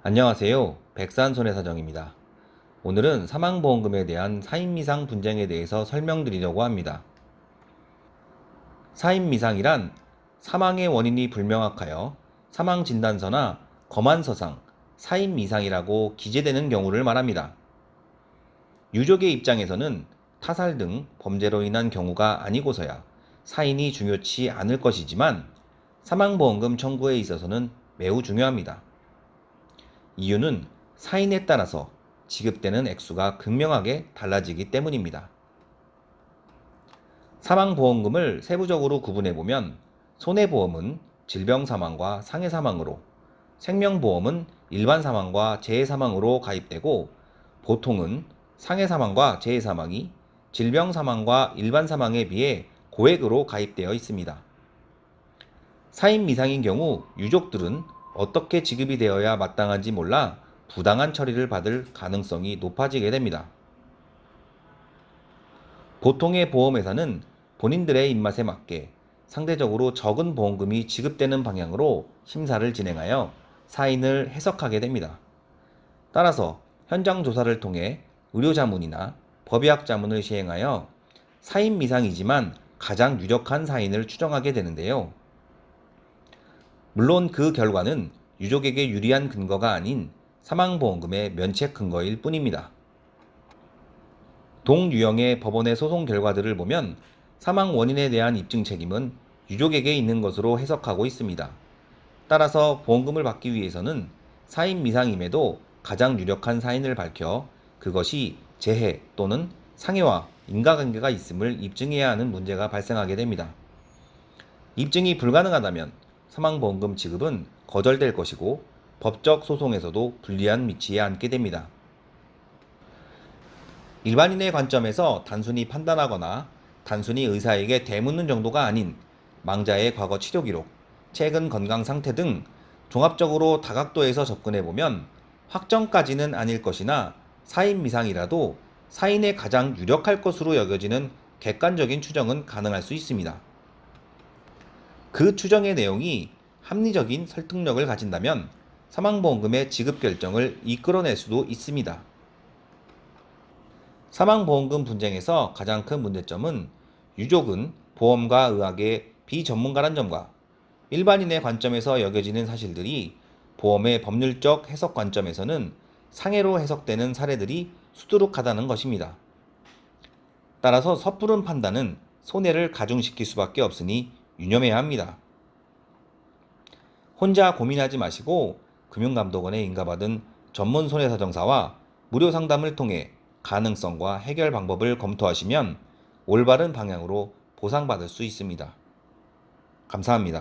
안녕하세요. 백산손해사정입니다. 오늘은 사망보험금에 대한 사인미상 분쟁에 대해서 설명드리려고 합니다. 사인미상이란 사망의 원인이 불명확하여 사망진단서나 검안서상 사인미상이라고 기재되는 경우를 말합니다. 유족의 입장에서는 타살 등 범죄로 인한 경우가 아니고서야 사인이 중요치 않을 것이지만 사망보험금 청구에 있어서는 매우 중요합니다. 이유는 사인에 따라서 지급되는 액수가 극명하게 달라지기 때문입니다. 사망보험금을 세부적으로 구분해보면 손해보험은 질병사망과 상해사망으로, 생명보험은 일반사망과 재해사망으로 가입되고 보통은 상해사망과 재해사망이 질병사망과 일반사망에 비해 고액으로 가입되어 있습니다. 사인 미상인 경우 유족들은 어떻게 지급이 되어야 마땅한지 몰라 부당한 처리를 받을 가능성이 높아지게 됩니다. 보통의 보험회사는 본인들의 입맛에 맞게 상대적으로 적은 보험금이 지급되는 방향으로 심사를 진행하여 사인을 해석하게 됩니다. 따라서 현장 조사를 통해 의료자문이나 법의학자문을 시행하여 사인 미상이지만 가장 유력한 사인을 추정하게 되는데요. 물론 그 결과는 유족에게 유리한 근거가 아닌 사망보험금의 면책 근거일 뿐입니다. 동유형의 법원의 소송 결과들을 보면 사망 원인에 대한 입증 책임은 유족에게 있는 것으로 해석하고 있습니다. 따라서 보험금을 받기 위해서는 사인 미상임에도 가장 유력한 사인을 밝혀 그것이 재해 또는 상해와 인과관계가 있음을 입증해야 하는 문제가 발생하게 됩니다. 입증이 불가능하다면 사망보험금 지급은 거절될 것이고 법적 소송에서도 불리한 위치에 앉게 됩니다. 일반인의 관점에서 단순히 판단하거나 단순히 의사에게 대묻는 정도가 아닌 망자의 과거 치료 기록, 최근 건강 상태 등 종합적으로 다각도에서 접근해보면 확정까지는 아닐 것이나 사인 미상이라도 사인에 가장 유력할 것으로 여겨지는 객관적인 추정은 가능할 수 있습니다. 그 추정의 내용이 합리적인 설득력을 가진다면 사망보험금의 지급 결정을 이끌어낼 수도 있습니다. 사망보험금 분쟁에서 가장 큰 문제점은 유족은 보험과 의학의 비전문가란 점과 일반인의 관점에서 여겨지는 사실들이 보험의 법률적 해석 관점에서는 상해로 해석되는 사례들이 수두룩하다는 것입니다. 따라서 섣부른 판단은 손해를 가중시킬 수밖에 없으니 유념해야 합니다. 혼자 고민하지 마시고 금융감독원에 인가받은 전문 손해사정사와 무료 상담을 통해 가능성과 해결 방법을 검토하시면 올바른 방향으로 보상받을 수 있습니다. 감사합니다.